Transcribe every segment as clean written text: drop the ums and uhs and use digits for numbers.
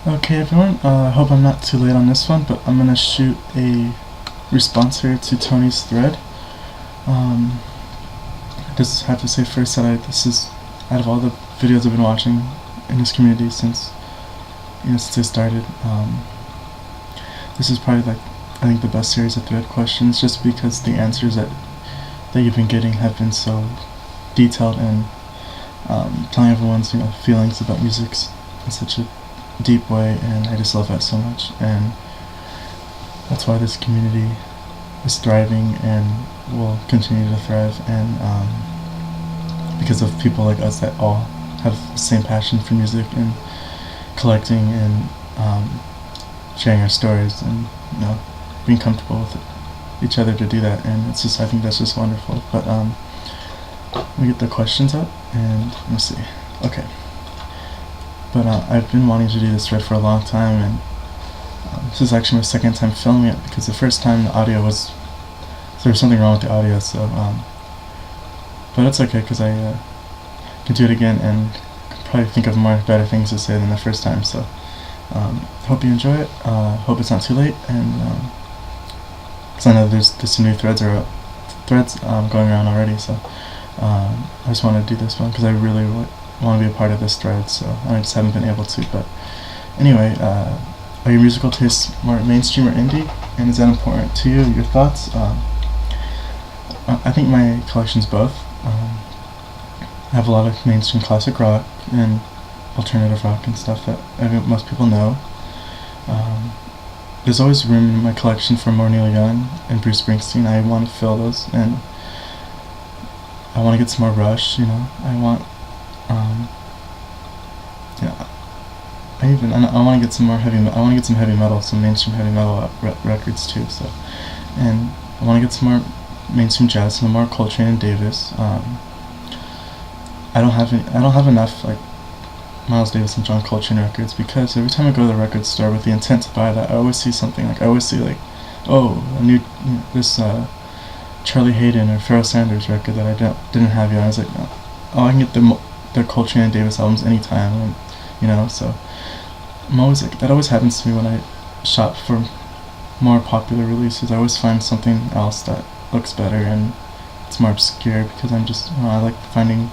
Okay, everyone, I hope I'm not too late on this one, but I'm gonna shoot a response here to Tony's thread. I just have to say first that this is, out of all the videos I've been watching in this community since I started, this is probably like, I think, the best series of thread questions, just because the answers that you've been getting have been so detailed and telling everyone's feelings about music in such a deep way, and I just love that so much, and that's why this community is thriving and will continue to thrive, and because of people like us that all have the same passion for music and collecting and sharing our stories, and being comfortable with each other to do that. And it's just, I think that's just wonderful. But let me get the questions up and let's see. Okay. But I've been wanting to do this thread for a long time, and this is actually my second time filming it, because the first time the audio was, there was something wrong with the audio, so but it's okay, because I can do it again and probably think of more better things to say than the first time. So hope you enjoy it. Hope it's not too late, and because I know there's some new threads going around already, so I just want to do this one because I really want to be a part of this thread, so I just haven't been able to. But anyway, are your musical tastes more mainstream or indie, and is that important to you? Your thoughts? I think my collection's both. I have a lot of mainstream classic rock and alternative rock and stuff that most people know. There's always room in my collection for more Neil Young and Bruce Springsteen. I want to fill those, and I want to get some more Rush. I want, I want to get some more heavy. I want to get some heavy metal, some mainstream heavy metal records too. So, and I want to get some more mainstream jazz, some more Coltrane and Davis. I don't have enough like Miles Davis and John Coltrane records, because every time I go to the record store with the intent to buy that, I always see something. Like I always see like, oh, a new this Charlie Hayden or Pharoah Sanders record that I didn't have yet. I was like, oh, I can get the Coltrane and Davis albums anytime, and so I'm always like, that always happens to me when I shop for more popular releases. I always find something else that looks better and it's more obscure, because I'm just I like finding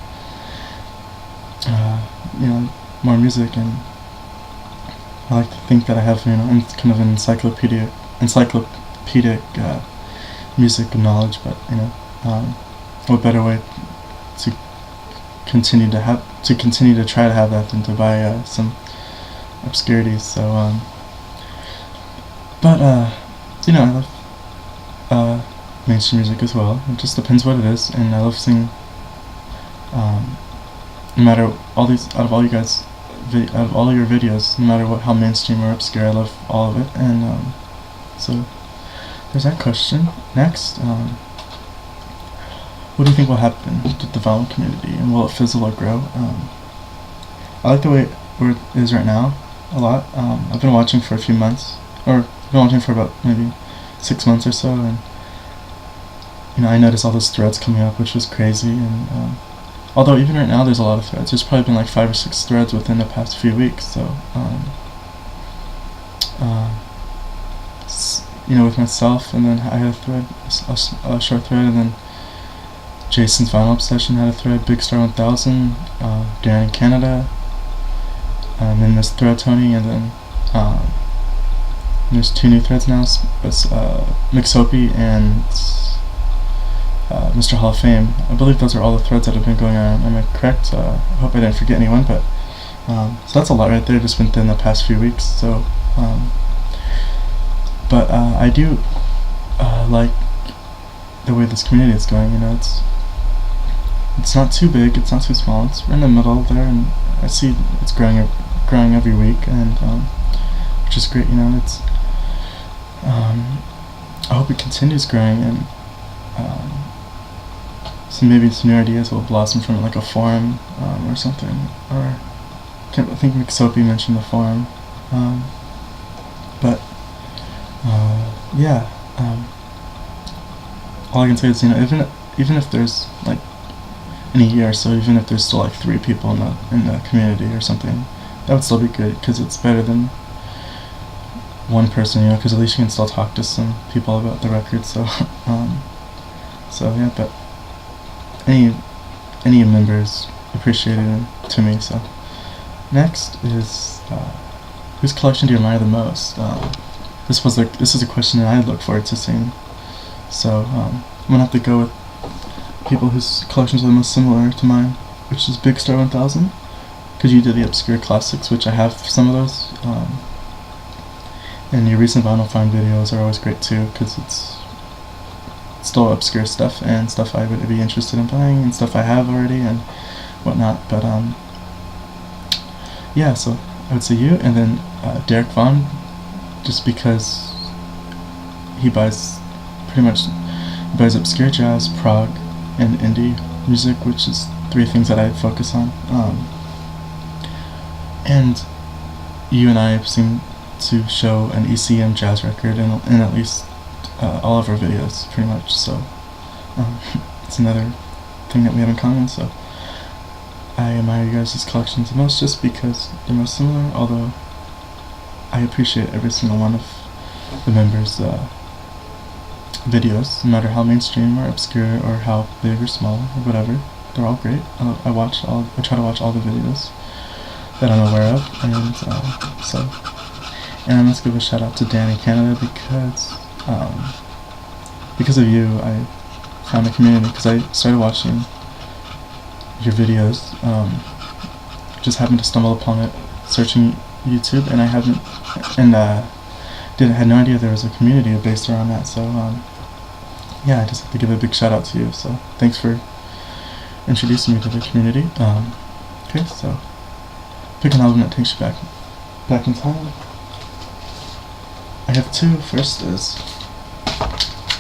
more music, and I like to think that I have kind of an encyclopedic music knowledge. But what better way to continue to try to have that than to buy some obscurities. So but I love mainstream music as well. It just depends what it is, and I love singing. No matter out of all your videos, no matter how mainstream or obscure, I love all of it. And so there's that question. Next, what do you think will happen to the vinyl community, and will it fizzle or grow? I like the way it is right now a lot. I've been watching for a few months, or I've been watching for about maybe 6 months or so, and I noticed all those threads coming up, which was crazy. And although even right now there's a lot of threads, there's probably been like 5 or 6 threads within the past few weeks. So with myself, and then I had a thread, a short thread, and then Jason's Vinyl Obsession had a thread, Big Star 1000, Dan in Canada, and then this thread Tony, and then there's 2 new threads now, McSoapy and Mr. Hall of Fame. I believe those are all the threads that have been going on. Am I correct? I hope I didn't forget anyone, but so that's a lot right there, just within the past few weeks. So but I do like the way this community is going. It's not too big, it's not too small, it's in the middle there, and I see it's growing every week, and which is great. It's I hope it continues growing, and so maybe some new ideas will blossom from it, like a forum or something. Or I think McSoapy mentioned the forum, but yeah. All I can say is, even if there's like in a year or so, even if there's still like 3 people in the community or something, that would still be good, because it's better than one person, you know, because at least you can still talk to some people about the record. So so yeah, but any members appreciated to me. So next is whose collection do you admire the most? This is a question that I look forward to seeing. So I'm gonna have to go with people whose collections are the most similar to mine, which is Big Star 1000, because you did the obscure classics, which I have some of those. And your recent vinyl find videos are always great too, because it's still obscure stuff and stuff I would be interested in buying and stuff I have already and whatnot. But yeah, so I would say you, and then Derek Vaughn, just because he buys obscure jazz, prog, and indie music, which is three things that I focus on. And you and I seem to show an ECM jazz record in at least all of our videos, pretty much. So it's another thing that we have in common. So I admire you guys' collections the most, just because they're most similar. Although I appreciate every single one of the members' videos, no matter how mainstream or obscure or how big or small or whatever. They're all great. I try to watch all the videos that I'm aware of, and let's give a shout out to Danny Canada, because of you I found a community, because I started watching your videos, just happened to stumble upon it searching YouTube, and I had no idea there was a community based around that. So yeah, I just have to give a big shout out to you. So thanks for introducing me to the community. Okay, so pick an album that takes you back in time. I have two. First is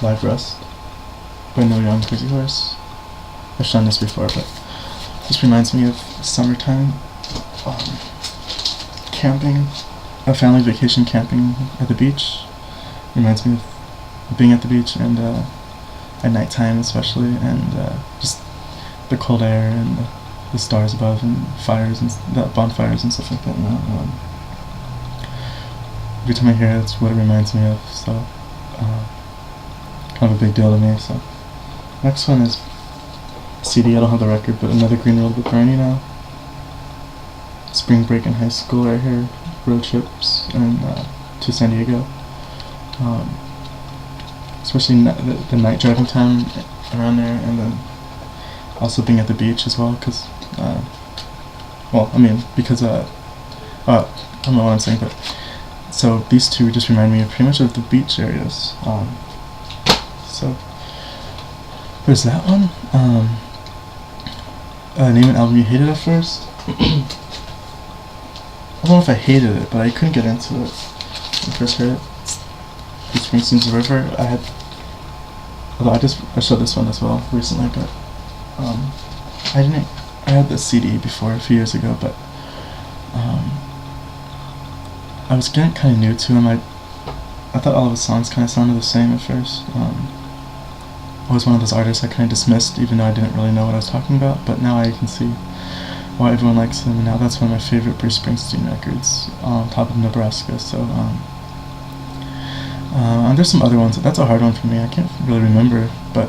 Live Rust by No Young Crazy Horse. I've shown this before, but this reminds me of summertime, camping, a family vacation camping at the beach. Reminds me of being at the beach, and at nighttime especially, and just the cold air and the stars above and fires and bonfires and stuff like that. Every time I hear it, it's what it reminds me of. So kind of a big deal to me. So next one is CD. I don't have the record, but Another Green World with Bernie now. Spring break in high school right here. Road trips and to San Diego. Especially the night driving time around there, and then also being at the beach as well, because I don't know what I'm saying, but so these two just remind me of pretty much of the beach areas. So there's that one. Name an album you hated at first. I don't know if I hated it, but I couldn't get into it when I first heard it. Bruce Springsteen's River. I showed this one as well recently, but I had the CD before a few years ago, but I was getting kind of new to him. I thought all of his songs kind of sounded the same at first. I was one of those artists I kind of dismissed, even though I didn't really know what I was talking about, but now I can see why everyone likes him, and now that's one of my favorite Bruce Springsteen records, on top of Nebraska. So and there's some other ones. That's a hard one for me. I can't really remember, but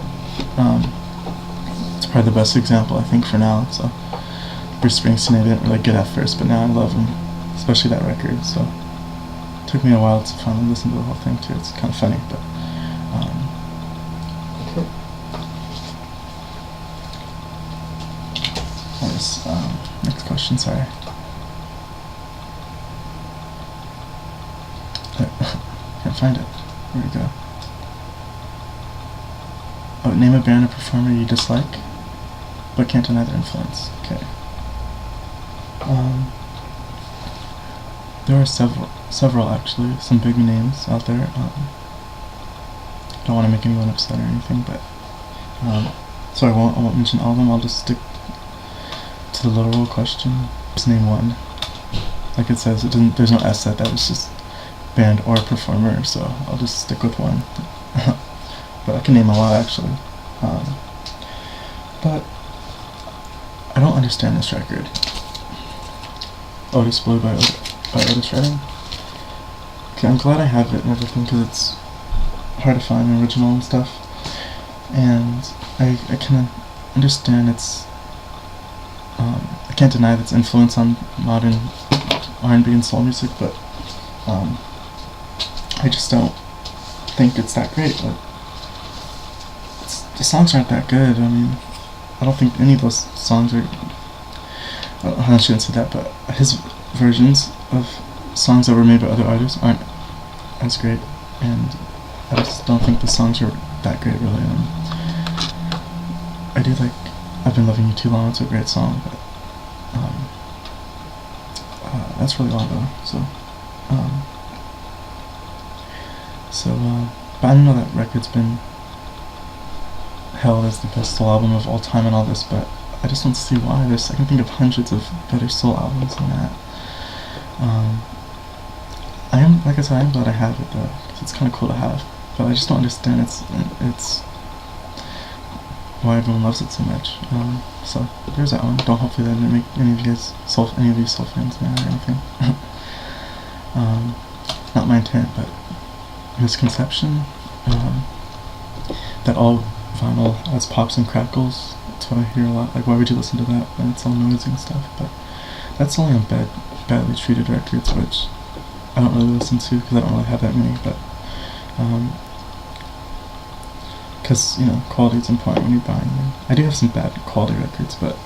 it's probably the best example, I think, for now. So Bruce Springsteen I didn't really get at first, but now I love him, especially that record. So it took me a while to finally listen to the whole thing too. It's kind of funny, but okay. Next question, sorry. Can't find it. Where'd it go? Oh, name a band or performer you dislike, but can't deny their influence. Okay. There are several actually, some big names out there. Don't want to make anyone upset or anything, but so I won't mention all of them. I'll just stick to the literal question. Just name one. Like it says, there's no S at that. It's just band or performer, so I'll just stick with one. But I can name a lot actually. But I don't understand this record. Otis Blue by Otis Redding. Okay, I'm glad I have it and everything because it's hard to find an original and stuff. And I can understand its, I can't deny its influence on modern R&B and soul music, but I just don't think it's that great. Like, the songs aren't that good. I mean, I don't think any of those songs are, I shouldn't say that, but his versions of songs that were made by other artists aren't as great, and I just don't think the songs are that great, really. I do like I've Been Loving You Too Long. It's a great song, but that's really long though. But I don't know that record's been held as the best soul album of all time and all this, but I just don't see why. I can think of hundreds of better soul albums than that. Like I said, I am glad I have it though, because it's kind of cool to have. But I just don't understand it's why everyone loves it so much. So there's that one. Hopefully that didn't make any of you soul fans mad or anything. Not my intent, but misconception. That all vinyl has pops and crackles. That's what I hear a lot. Like, why would you listen to that when it's all noisy and stuff? But that's only on badly treated records, which I don't really listen to because I don't really have that many. But because quality is important when you're buying them. I do have some bad quality records, but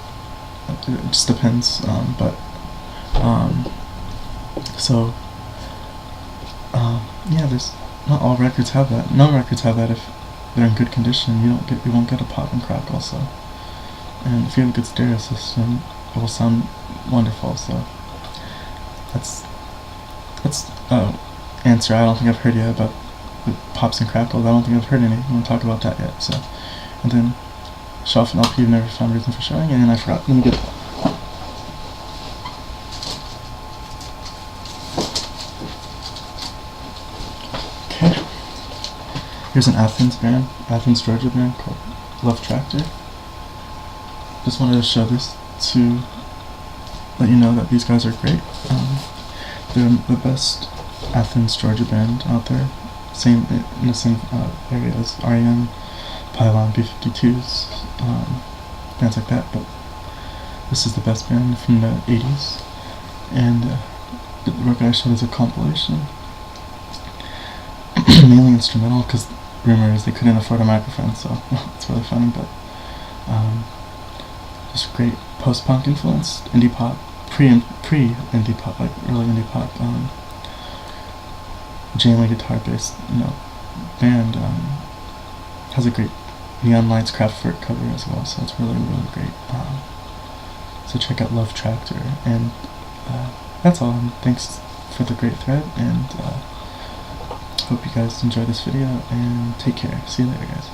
it just depends. Yeah, there's not all records have that. No records have that. If they're in good condition, you won't get a pop and crackle. So, and if you have a good stereo system, it will sound wonderful. So that's answer I don't think I've heard yet about the pops and crackles. I don't think I've heard any. I want to talk about that yet. So, and then show off an LP you've never found a reason for showing, and I forgot. Let me get it. Okay. Here's an Athens, Georgia band called Love Tractor. Just wanted to show this to let you know that these guys are great. They're the best Athens, Georgia band out there. In the same area as R.E.M., Pylon, B-52s, bands like that. But this is the best band from the 80s. And the record I showed is a compilation. Mainly instrumental, because rumor is they couldn't afford a microphone, so it's really funny. But just great post-punk influence, indie pop, pre-indie pop, like early indie pop, Janely guitar-based, band. Has a great Neon Lights Kraftwerk cover as well, so it's really, really great. So check out Love Tractor, and that's all. And thanks for the great thread, and hope you guys enjoy this video, and take care. See you later, guys.